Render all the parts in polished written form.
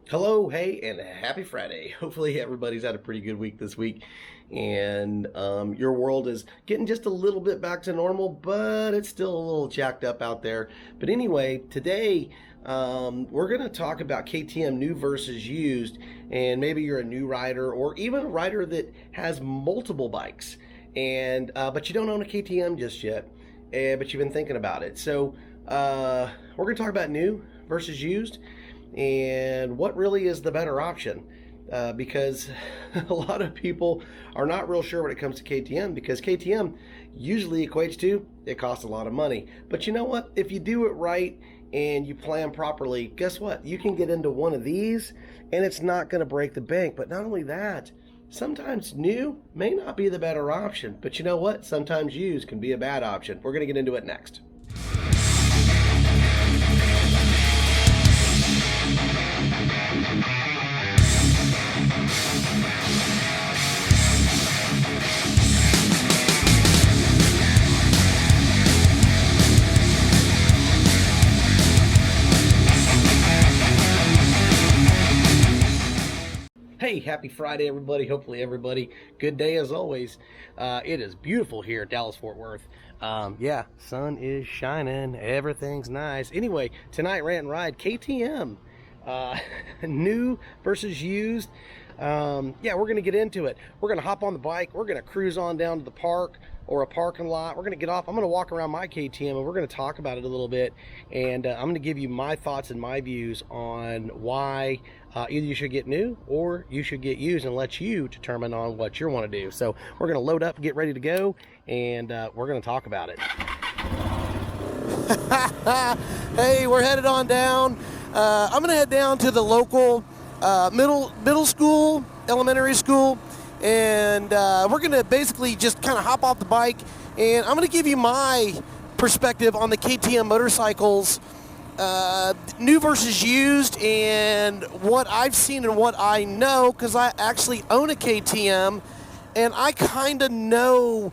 Hello, hey, and happy Friday. Hopefully, everybody's had a pretty good week this week, and your world is getting just a little bit back to normal, but it's still a little jacked up out there. But anyway, today we're going to talk about KTM new versus used, and maybe you're a new rider or even a rider that has multiple bikes, and but you don't own a KTM just yet, but you've been thinking about it. So we're going to talk about new versus used and what really is the better option, because a lot of people are not real sure when it comes to KTM, because KTM usually equates to it costs a lot of money. But you know what, if you do it right and you plan properly, guess what, you can get into one of these and it's not going to break the bank. But not only that, sometimes new may not be the better option, but you know what, sometimes used can be a bad option. We're going to get into it next. Hey, happy Friday, everybody. Hopefully, everybody, good day as always. It is beautiful here at Dallas Fort Worth. Yeah, sun is shining. Everything's nice. Anyway, tonight, Rant and Ride, KTM. New versus used. Yeah, we're going to get into it. We're going to hop on the bike. We're going to cruise on down to the park or a parking lot. We're going to get off. I'm going to walk around my KTM and we're going to talk about it a little bit. And I'm going to give you my thoughts and my views on why either you should get new or you should get used, and let you determine on what you want to do. So we're going to load up, get ready to go, and we're going to talk about it. Hey, we're headed on down. I'm going to head down to the local middle school, elementary school, and we're going to basically just kind of hop off the bike, and I'm going to give you my perspective on the KTM motorcycles, new versus used, and what I've seen and what I know, because I actually own a KTM, and I kind of know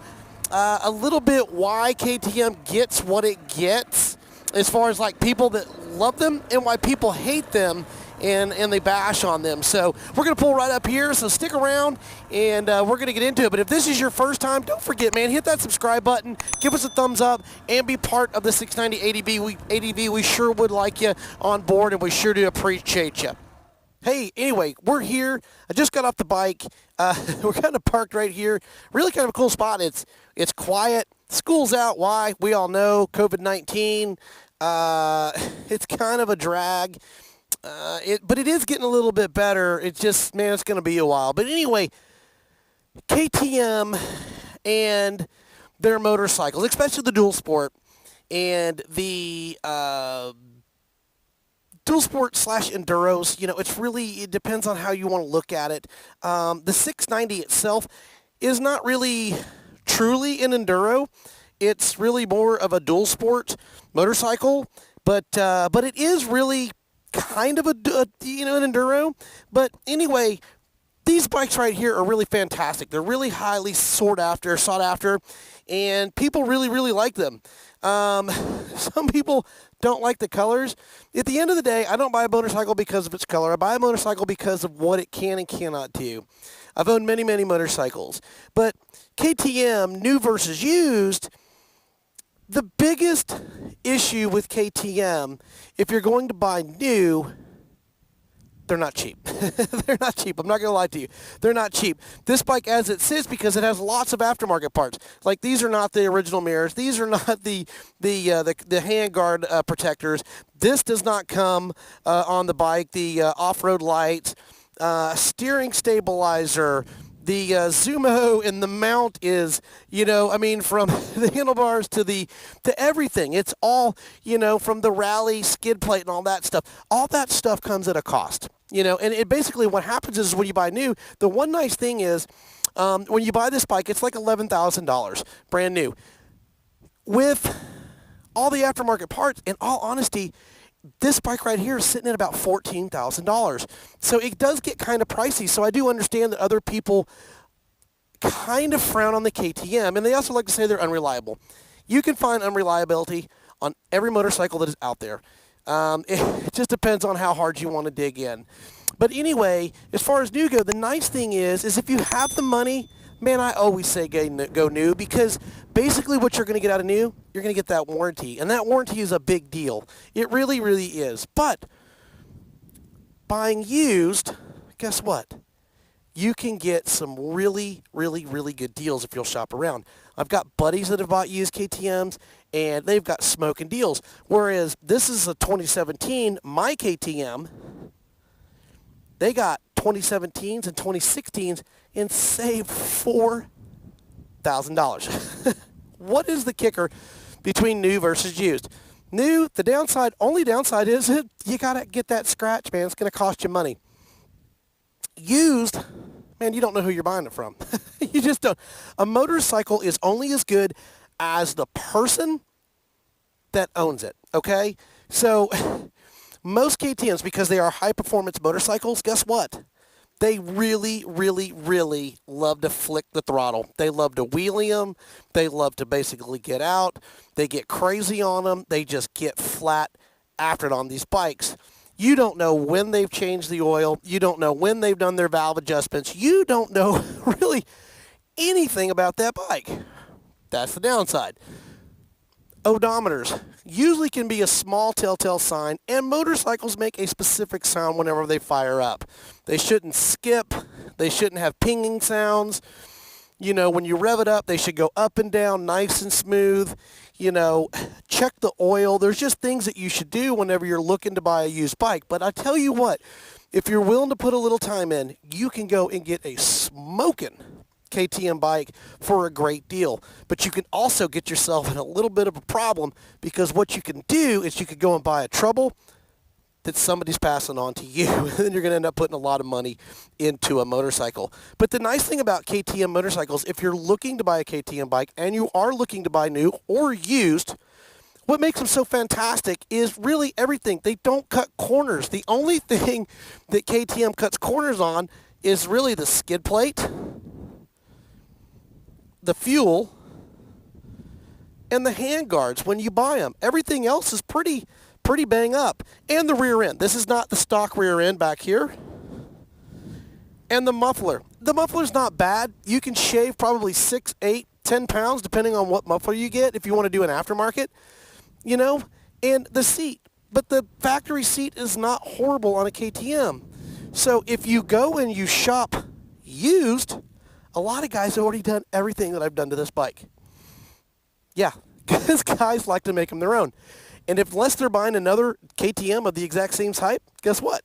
a little bit why KTM gets what it gets, as far as like people that love them and why people hate them and they bash on them. So we're going to pull right up here, so stick around, and we're going to get into it. But if this is your first time, don't forget, man, hit that subscribe button, give us a thumbs up, and be part of the 690 ADV. We sure would like you on board, and we sure do appreciate you. Hey, anyway, we're here. I just got off the bike. We're kind of parked right here. Really kind of a cool spot. It's quiet. School's out. Why? We all know COVID-19. It's kind of a drag. But it is getting a little bit better. It's just, man, it's going to be a while. But anyway, KTM and their motorcycles, especially the dual sport and the dual sport / enduros, you know, it depends on how you want to look at it. The 690 itself is not really truly an enduro. It's really more of a dual sport motorcycle, but it is really kind of an enduro. But anyway, these bikes right here are really fantastic. They're really highly sought after, and people really, really like them. Some people don't like the colors. At the end of the day, I don't buy a motorcycle because of its color. I buy a motorcycle because of what it can and cannot do. I've owned many, many motorcycles. But KTM, new versus used, the biggest issue with KTM, if you're going to buy new, they're not cheap. They're not cheap. I'm not going to lie to you. They're not cheap. This bike as it sits, because it has lots of aftermarket parts. Like, these are not the original mirrors. These are not the handguard protectors. This does not come on the bike. The off-road lights, steering stabilizer, the Zumo, and the mount is, from the handlebars to everything. It's all, from the rally skid plate and all that stuff. All that stuff comes at a cost, and it basically what happens is when you buy new, the one nice thing is when you buy this bike, it's like $11,000 brand new. With all the aftermarket parts, in all honesty, this bike right here is sitting at about $14,000. So it does get kind of pricey. So I do understand that other people kind of frown on the KTM, and they also like to say they're unreliable. You can find unreliability on every motorcycle that is out there. It just depends on how hard you want to dig in. But anyway, as far as new go, the nice thing is if you have the money, man, I always say go new, because basically what you're going to get out of new, you're going to get that warranty. And that warranty is a big deal. It really, really is. But buying used, guess what? You can get some really, really, really good deals if you'll shop around. I've got buddies that have bought used KTMs, and they've got smoking deals. Whereas this is a 2017, my KTM, they got 2017s and 2016s and saved $4,000. What is the kicker between new versus used? New, the only downside is you got to get that scratch, man. It's going to cost you money. Used, man, you don't know who you're buying it from. You just don't. A motorcycle is only as good as the person that owns it, okay? So most KTMs, because they are high-performance motorcycles, guess what? They really, really, really love to flick the throttle. They love to wheelie them. They love to basically get out. They get crazy on them. They just get flat after it on these bikes. You don't know when they've changed the oil. You don't know when they've done their valve adjustments. You don't know really anything about that bike. That's the downside. Odometers usually can be a small telltale sign, and motorcycles make a specific sound whenever they fire up. They shouldn't skip. They shouldn't have pinging sounds. You know, when you rev it up, they should go up and down nice and smooth. You know, check the oil. There's just things that you should do whenever you're looking to buy a used bike. But I tell you what, if you're willing to put a little time in, you can go and get a smoking KTM bike for a great deal. But you can also get yourself in a little bit of a problem, because what you can do is you could go and buy a trouble that somebody's passing on to you, and then you're going to end up putting a lot of money into a motorcycle. But the nice thing about KTM motorcycles, if you're looking to buy a KTM bike and you are looking to buy new or used, what makes them so fantastic is really everything. They don't cut corners. The only thing that KTM cuts corners on is really the skid plate, the fuel, and the hand guards when you buy them. Everything else is pretty bang up. And the rear end. This is not the stock rear end back here. And the muffler. The muffler's not bad. You can shave probably 6, 8, 10 pounds depending on what muffler you get if you want to do an aftermarket. You know? And the seat. But the factory seat is not horrible on a KTM. So if you go and you shop used, a lot of guys have already done everything that I've done to this bike. Yeah, because guys like to make them their own. And unless they're buying another KTM of the exact same type, guess what?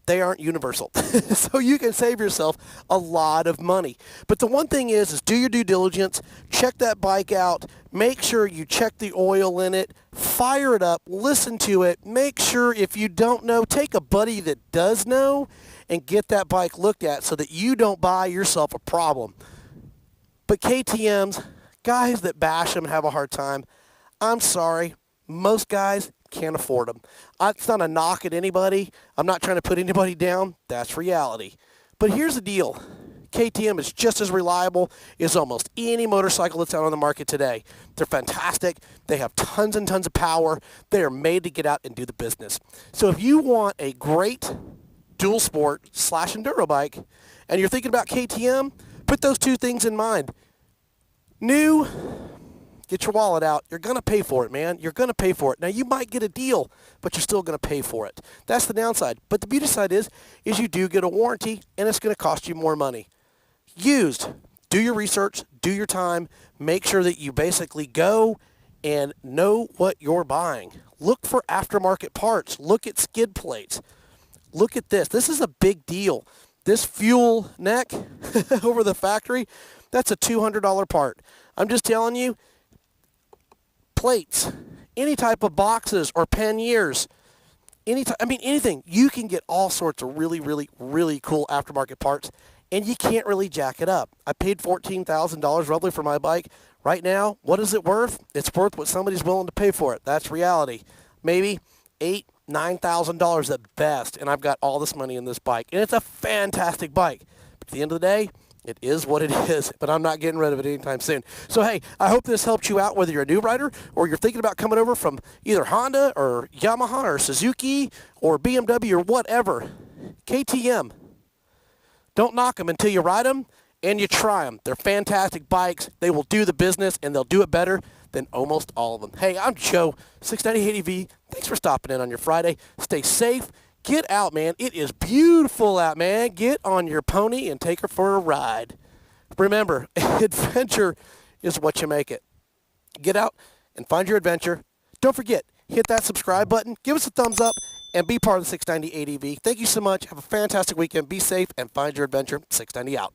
They aren't universal. So you can save yourself a lot of money. But the one thing is do your due diligence, check that bike out, make sure you check the oil in it, fire it up, listen to it, make sure if you don't know, take a buddy that does know and get that bike looked at so that you don't buy yourself a problem. But KTMs, guys that bash them and have a hard time, I'm sorry, most guys can't afford them. It's not a knock at anybody. I'm not trying to put anybody down. That's reality. But here's the deal. KTM is just as reliable as almost any motorcycle that's out on the market today. They're fantastic. They have tons and tons of power. They are made to get out and do the business. So if you want a great dual sport / enduro bike and you're thinking about KTM, put those two things in mind. New, get your wallet out. You're going to pay for it, man. You're going to pay for it. Now, you might get a deal, but you're still going to pay for it. That's the downside. But the beauty side is you do get a warranty, and it's going to cost you more money. Used, do your research, do your time, make sure that you basically go and know what you're buying. Look for aftermarket parts. Look at skid plates. Look at this. This is a big deal. This fuel neck over the factory, that's a $200 part. I'm just telling you, plates, any type of boxes or panniers, anything. You can get all sorts of really, really, really cool aftermarket parts, and you can't really jack it up. I paid $14,000 roughly for my bike. Right now, what is it worth? It's worth what somebody's willing to pay for it. That's reality. Maybe $8,000, $9,000 at best, and I've got all this money in this bike, and it's a fantastic bike. But at the end of the day, It is what it is, but I'm not getting rid of it anytime soon. So, hey, I hope this helped you out, whether you're a new rider or you're thinking about coming over from either Honda or Yamaha or Suzuki or BMW or whatever. KTM. Don't knock them until you ride them and you try them. They're fantastic bikes. They will do the business, and they'll do it better than almost all of them. Hey, I'm Joe, 690 ADV. Thanks for stopping in on your Friday. Stay safe. Get out, man. It is beautiful out, man. Get on your pony and take her for a ride. Remember, adventure is what you make it. Get out and find your adventure. Don't forget, hit that subscribe button, give us a thumbs up, and be part of the 690 ADV. Thank you so much. Have a fantastic weekend. Be safe and find your adventure. 690 out.